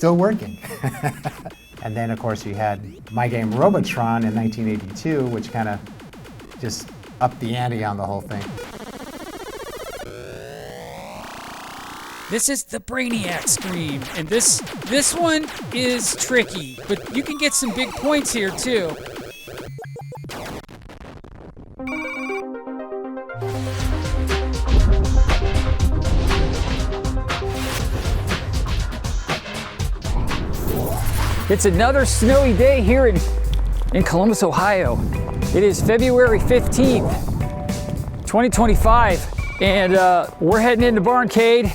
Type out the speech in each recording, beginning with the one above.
still working. And then, of course, you had my game Robotron in 1982, which kind of just upped the ante on the whole thing. This is the Brainiac scream, and this one is tricky, but you can get some big points here too. It's another snowy day here in Columbus, Ohio. It is February 15th, 2025, and we're heading into Barncade.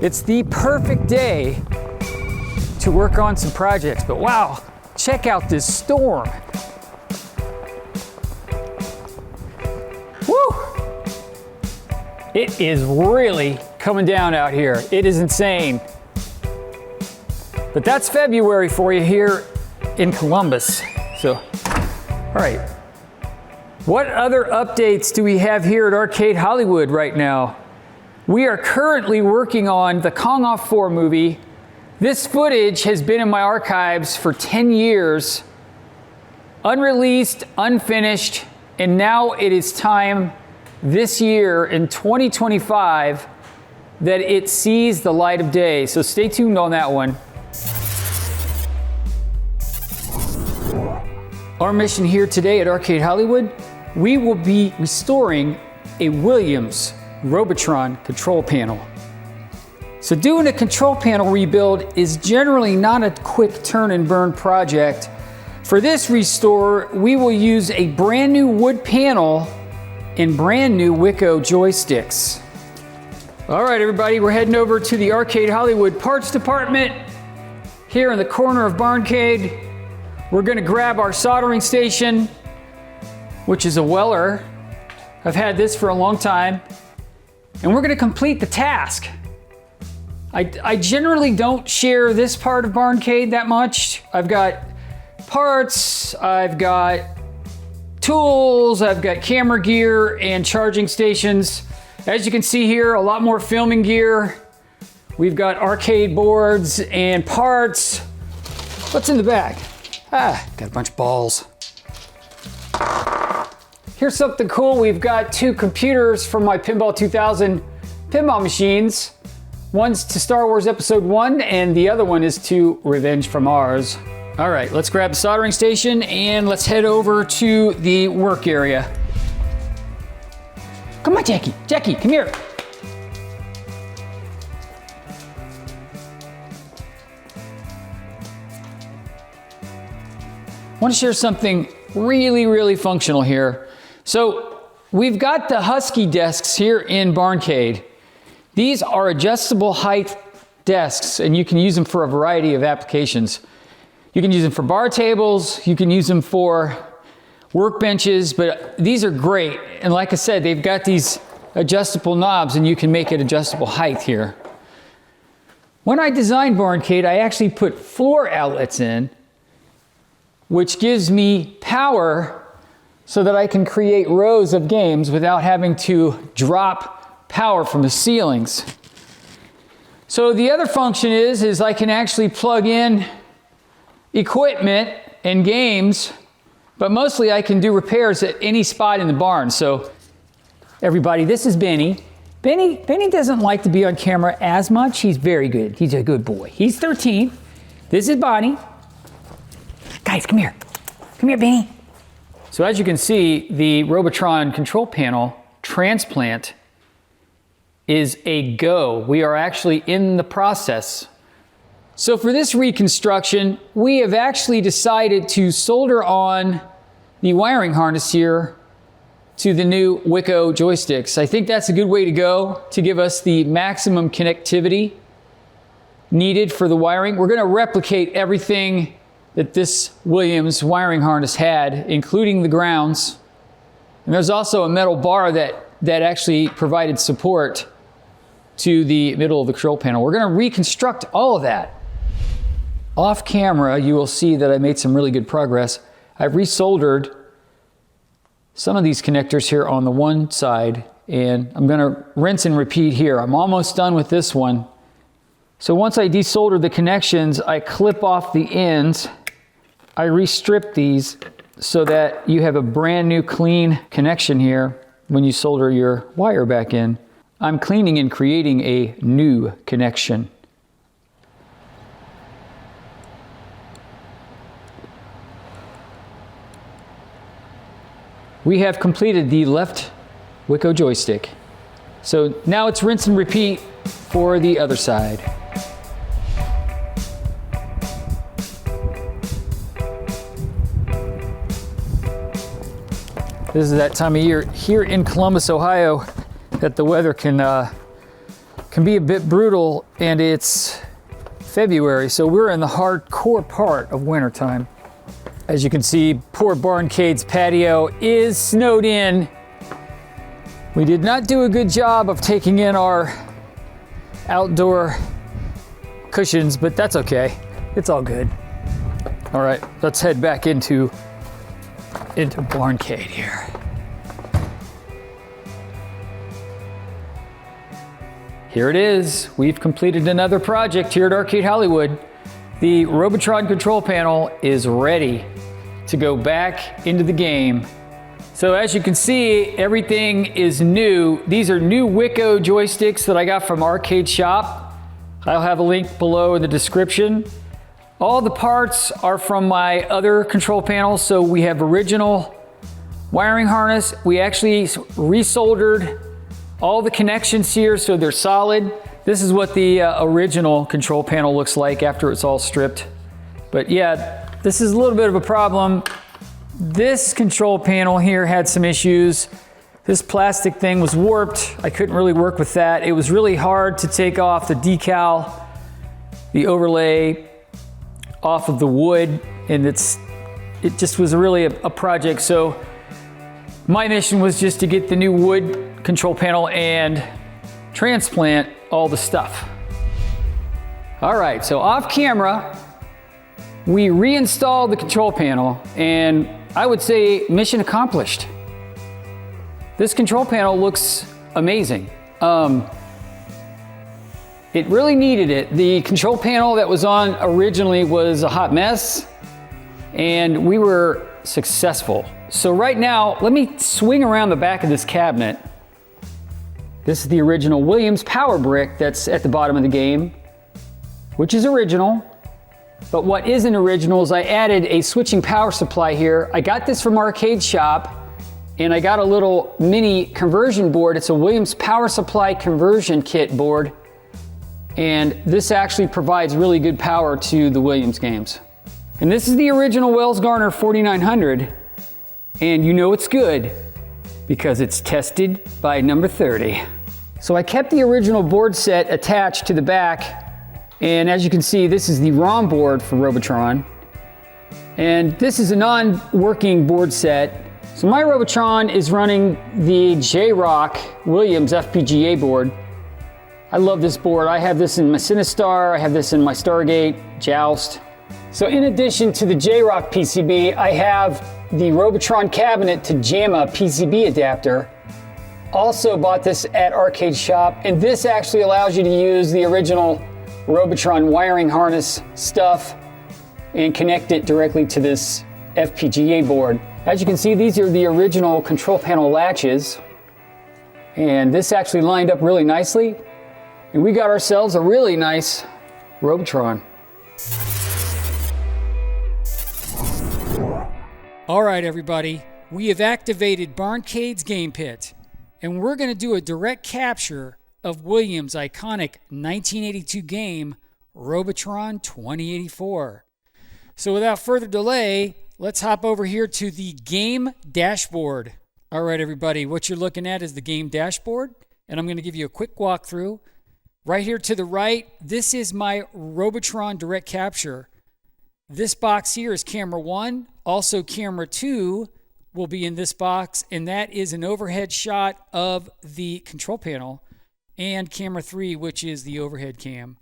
It's the perfect day to work on some projects, but wow, check out this storm. Woo! It is really coming down out here. It is insane. But that's February for you here in Columbus. So, all right. What other updates do we have here at Arcade Hollywood right now? We are currently working on the Kong Off 4 movie. This footage has been in my archives for 10 years, unreleased, unfinished, and now it is time this year in 2025 that it sees the light of day. So stay tuned on that one. Our mission here today at Arcade Hollywood, we will be restoring a Williams Robotron control panel. So doing a control panel rebuild is generally not a quick turn and burn project. For this restore, we will use a brand new wood panel and brand new Wico joysticks. All right, everybody, we're heading over to the Arcade Hollywood parts department here in the corner of Barncade. We're gonna grab our soldering station, which is a Weller. I've had this for a long time. And we're gonna complete the task. I generally don't share this part of Barncade that much. I've got parts, I've got tools, I've got camera gear and charging stations. As you can see here, a lot more filming gear. We've got arcade boards and parts. What's in the bag? Got a bunch of balls. Here's something cool. We've got 2 computers from my Pinball 2000 pinball machines. One's to Star Wars Episode 1 and the other one is to Revenge from Mars. All right, let's grab the soldering station and let's head over to the work area. Come on, Jackie. Jackie, come here. I want to share something really functional here. So we've got the Husky desks here in Barncade. These are adjustable height desks and you can use them for a variety of applications. You can use them for bar tables, you can use them for workbenches, but these are great. And like I said, they've got these adjustable knobs and you can make it adjustable height here. When I designed Barncade, I actually put floor outlets in, which gives me power so that I can create rows of games without having to drop power from the ceilings. So the other function is I can actually plug in equipment and games, but mostly I can do repairs at any spot in the barn. So everybody, this is Benny. Benny doesn't like to be on camera as much. He's very good. He's a good boy. He's 13. This is Bonnie. Guys, come here. Come here, Benny. So as you can see, the Robotron control panel transplant is a go. We are actually in the process. So for this reconstruction, we have actually decided to solder on the wiring harness here to the new Wico joysticks. I think that's a good way to go to give us the maximum connectivity needed for the wiring. We're gonna replicate everything that this Williams wiring harness had, including the grounds. And there's also a metal bar that actually provided support to the middle of the control panel. We're gonna reconstruct all of that. Off camera, you will see that I made some really good progress. I've resoldered some of these connectors here on the one side, and I'm gonna rinse and repeat here. I'm almost done with this one. So once I desoldered the connections, I clip off the ends. I restrip these so that you have a brand new clean connection here when you solder your wire back in. I'm cleaning and creating a new connection. We have completed the left Wico joystick. So now it's rinse and repeat for the other side. This is that time of year here in Columbus, Ohio, that the weather can be a bit brutal, and it's February, so we're in the hardcore part of wintertime. As you can see, poor Barncade's patio is snowed in. We did not do a good job of taking in our outdoor cushions, but that's okay. It's all good. All right, let's head back into Barncade here. Here it is. We've completed another project here at Arcade Hollywood. The Robotron control panel is ready to go back into the game. So as you can see, everything is new. These are new Wico joysticks that I got from Arcade Shop. I'll have a link below in the description. All the parts are from my other control panels. So we have original wiring harness. We actually resoldered all the connections here so they're solid. This is what the original control panel looks like after it's all stripped. But yeah, this is a little bit of a problem. This control panel here had some issues. This plastic thing was warped. I couldn't really work with that. It was really hard to take off the decal, the overlay off of the wood, and it just was really a project. So my mission was just to get the new wood control panel and transplant all the stuff. All right, so off camera, we reinstalled the control panel, and I would say mission accomplished. This control panel looks amazing. It really needed it. The control panel that was on originally was a hot mess, and we were successful. So right now, let me swing around the back of this cabinet. This is the original Williams power brick that's at the bottom of the game, which is original. But what isn't original is I added a switching power supply here. I got this from Arcade Shop, and I got a little mini conversion board. It's a Williams power supply conversion kit board. And this actually provides really good power to the Williams games. And this is the original Wells Garner 4900. And you know it's good because it's tested by number 30. So I kept the original board set attached to the back. And as you can see, this is the ROM board for Robotron. And this is a non-working board set. So my Robotron is running the J-Rock Williams FPGA board. I love this board. I have this in my Sinistar, I have this in my Stargate, Joust. So in addition to the J-Rock PCB, I have the Robotron cabinet to JAMA PCB adapter. Also bought this at Arcade Shop, and this actually allows you to use the original Robotron wiring harness stuff and connect it directly to this FPGA board. As you can see, these are the original control panel latches, and this actually lined up really nicely, and we got ourselves a really nice Robotron. All right, everybody, we have activated Barncade's Game Pit, and we're going to do a direct capture of Williams' iconic 1982 game, Robotron 2084. So without further delay, let's hop over here to the game dashboard. All right, everybody, what you're looking at is the game dashboard, and I'm going to give you a quick walkthrough. Right here to the right, this is my Robotron direct capture. This box here is camera 1. Also, camera 2 will be in this box, and that is an overhead shot of the control panel, and camera 3, which is the overhead cam.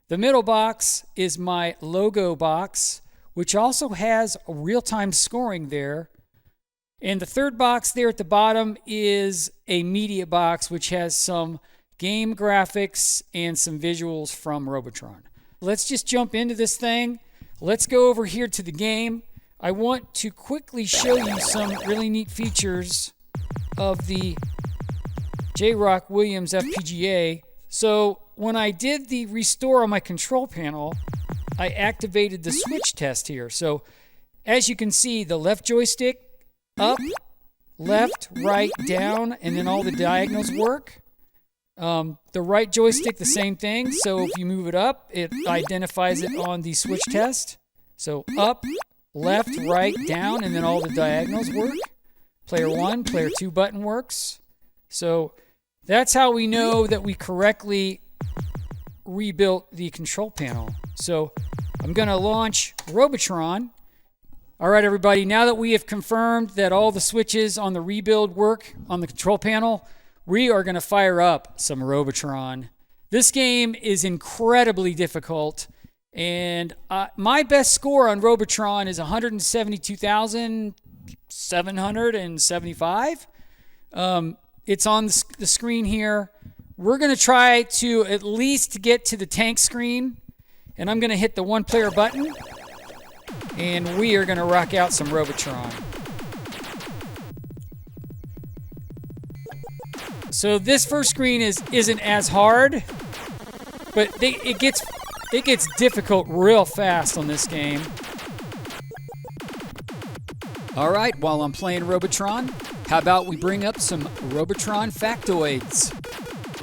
The middle box is my logo box, which also has a real-time scoring there. And the third box there at the bottom is a media box, which has some game graphics, and some visuals from Robotron. Let's just jump into this thing. Let's go over here to the game. I want to quickly show you some really neat features of the J-Rock Williams FPGA. So when I did the restore on my control panel, I activated the switch test here. So as you can see, the left joystick up, left, right, down, and then all the diagonals work. The right joystick, the same thing. So if you move it up, it identifies it on the switch test. So up, left, right, down, and then all the diagonals work. Player 1, player 2 button works. So that's how we know that we correctly rebuilt the control panel. So I'm going to launch Robotron. All right, everybody, now that we have confirmed that all the switches on the rebuild work on the control panel, we are going to fire up some Robotron. This game is incredibly difficult, and my best score on Robotron is 172,775. It's on the screen here. We're going to try to at least get to the tank screen, and I'm going to hit the one-player button, and we are going to rock out some Robotron. So this first screen isn't as hard, but it gets difficult real fast on this game. All right, while I'm playing Robotron, how about we bring up some Robotron factoids?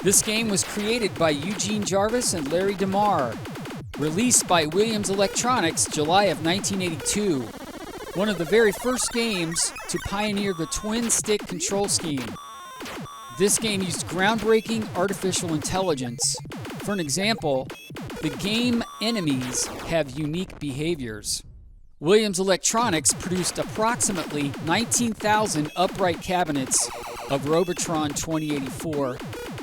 This game was created by Eugene Jarvis and Larry DeMar, released by Williams Electronics July of 1982. One of the very first games to pioneer the twin-stick control scheme. This game used groundbreaking artificial intelligence. For an example, the game enemies have unique behaviors. Williams Electronics produced approximately 19,000 upright cabinets of Robotron 2084,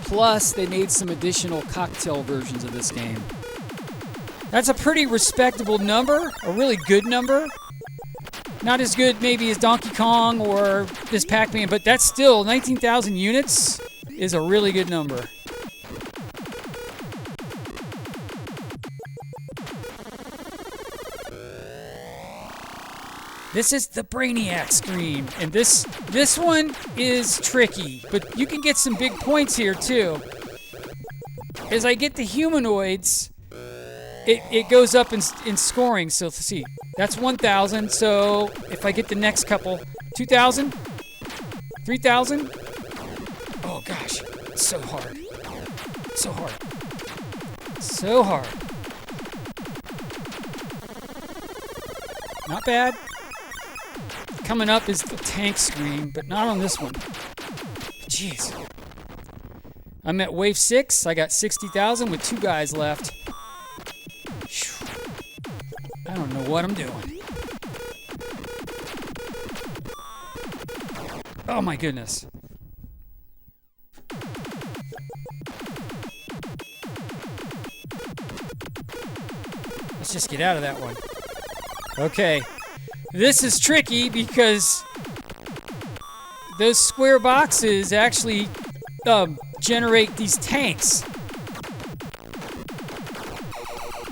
plus they made some additional cocktail versions of this game. That's a pretty respectable number, a really good number. Not as good maybe as Donkey Kong or this Pac-Man, but that's still 19,000 units is a really good number. This is the Brainiac screen, and this one is tricky, but you can get some big points here too. As I get the humanoids, it goes up in scoring. So let's see, that's 1,000. So if I get the next couple, 2,000, 3,000. Oh gosh, it's so hard, so hard, so hard. Not bad. Coming up is the tank screen, but not on this one. Jeez. I'm at wave 6. I got 60,000 with 2 guys left. I don't know what I'm doing. Oh my goodness. Let's just get out of that one. Okay. This is tricky because those square boxes actually generate these tanks.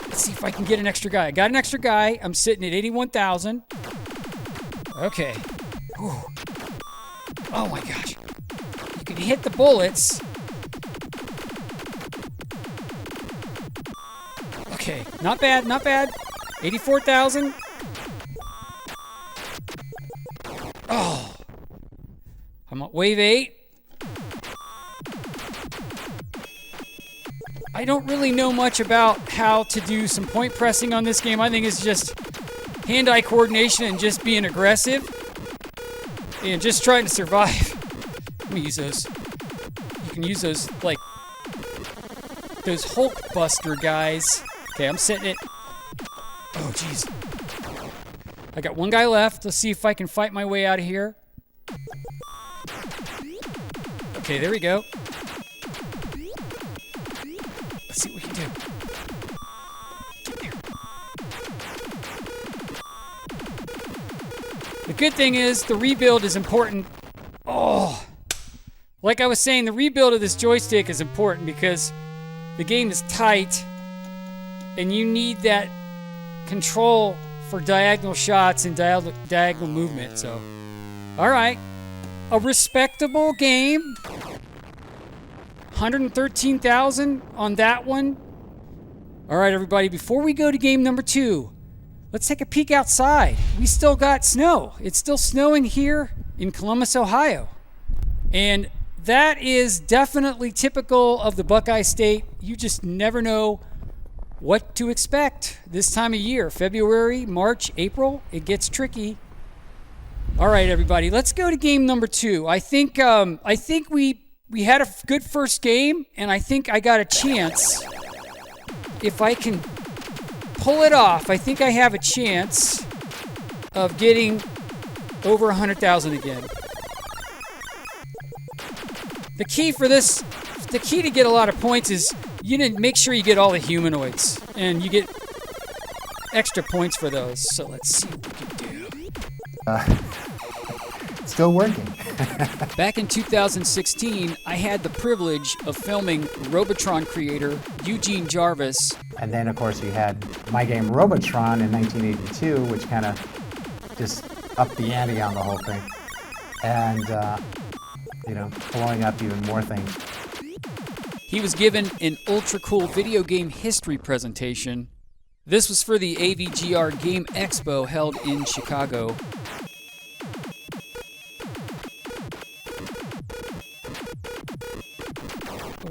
Let's see if I can get an extra guy. I got an extra guy. I'm sitting at 81,000. Okay. Whew. Oh my gosh. You can hit the bullets. Okay. Not bad, not bad. 84,000. Oh. I'm at wave 8. I don't really know much about how to do some point pressing on this game. I think it's just hand-eye coordination and just being aggressive and just trying to survive. Let me use those. You can use those, like, those Hulk Buster guys. Okay, I'm setting it. Oh, jeez. I got one guy left. Let's see if I can fight my way out of here. Okay, there we go. Let's see what we can do. Get there. The good thing is the rebuild is important. Oh, Like I was saying, the rebuild of this joystick is important because the game is tight and you need that control for diagonal shots and diagonal movement. So, all right, a respectable game. 113,000 on that one. All right, everybody, before we go to game number 2, let's take a peek outside. We still got snow. It's still snowing here in Columbus, Ohio. And that is definitely typical of the Buckeye State. You just never know what to expect this time of year. February, March, April, it gets tricky. All right, everybody, let's go to game number 2. I think we had a good first game, and I think I got a chance. If I can pull it off, I think I have a chance of getting over 100,000 again. The key to get a lot of points is you didn't make sure you get all the humanoids, and you get extra points for those. So let's see what we can do. Still working. Back in 2016, I had the privilege of filming Robotron creator Eugene Jarvis. And then, of course, you had my game Robotron in 1982, which kind of just upped the ante on the whole thing. And, blowing up even more things. He was given an ultra cool video game history presentation. This was for the AVGR Game Expo held in Chicago.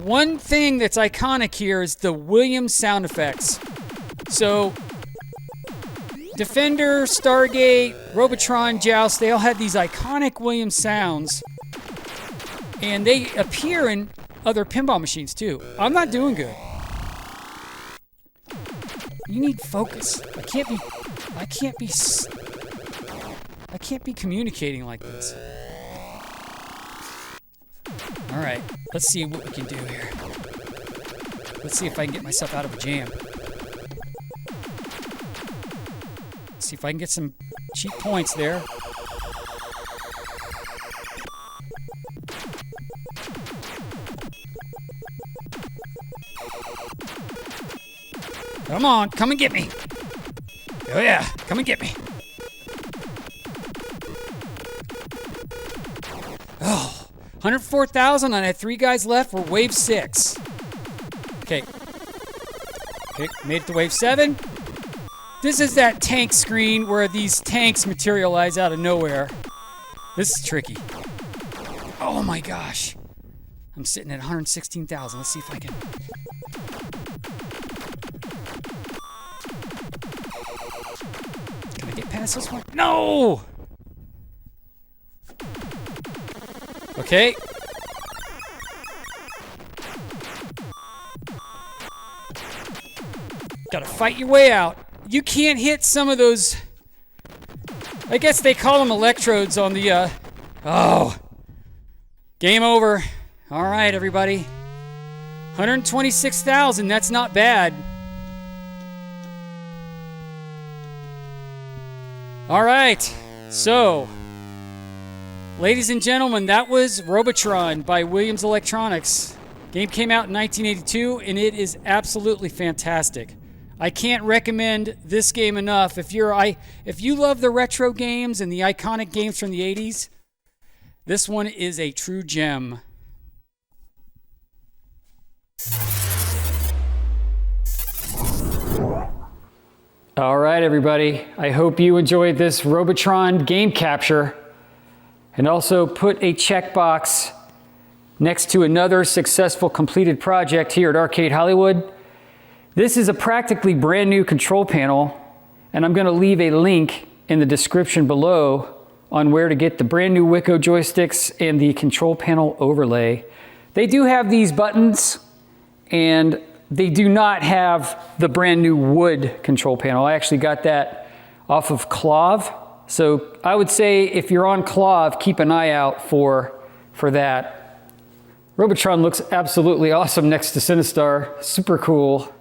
One thing that's iconic here is the Williams sound effects. So, Defender, Stargate, Robotron, Joust, they all had these iconic Williams sounds. And they appear in other pinball machines too. I'm not doing good. You need focus. I can't be communicating like this. All right, let's see what we can do here. Let's see if I can get myself out of a jam. See if I can get some cheap points there. Come on, come and get me. Oh yeah, come and get me. Oh, 104,000. I had 3 guys left. We're wave 6. Okay, made it to wave 7. This is that tank screen where these tanks materialize out of nowhere. This is tricky. Oh my gosh. I'm sitting at 116,000. Let's see if I can. Can I get past this one? No! Okay. Gotta fight your way out. You can't hit some of those, I guess they call them electrodes on the, oh. Game over. All right, everybody. 126,000, that's not bad. All right, so, ladies and gentlemen, that was Robotron by Williams Electronics. Game came out in 1982, and it is absolutely fantastic. I can't recommend this game enough. If you love the retro games and the iconic games from the 80s, this one is a true gem. All right, everybody. I hope you enjoyed this Robotron game capture, and also put a checkbox next to another successful completed project here at Arcade Hollywood. This is a practically brand new control panel, and I'm going to leave a link in the description below on where to get the brand new Wico joysticks and the control panel overlay. They do have these buttons, and they do not have the brand new wood control panel. I actually got that off of Clove. So I would say if you're on Clove, keep an eye out for that. Robotron looks absolutely awesome next to Sinistar. Super cool.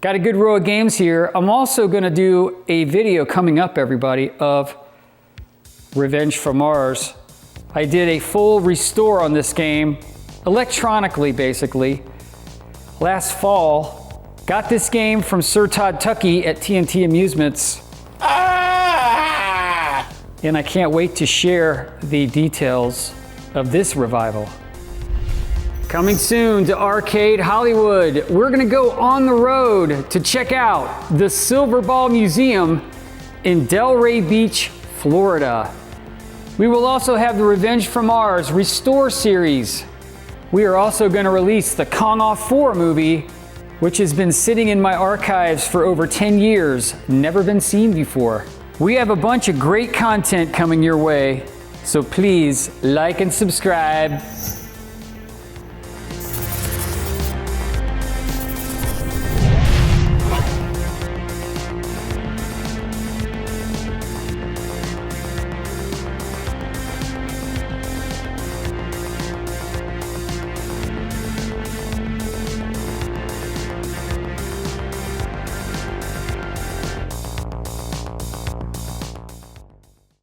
Got a good row of games here. I'm also going to do a video coming up, everybody, of Revenge from Mars. I did a full restore on this game, electronically basically, last fall. Got this game from Sir Todd Tuckey at TNT Amusements. And I can't wait to share the details of this revival. Coming soon to Arcade Hollywood, we're gonna go on the road to check out the Silver Ball Museum in Delray Beach, Florida. We will also have the Revenge from Mars Restore series. We are also gonna release the Kong Off 4 movie, which has been sitting in my archives for over 10 years, never been seen before. We have a bunch of great content coming your way, so please like and subscribe.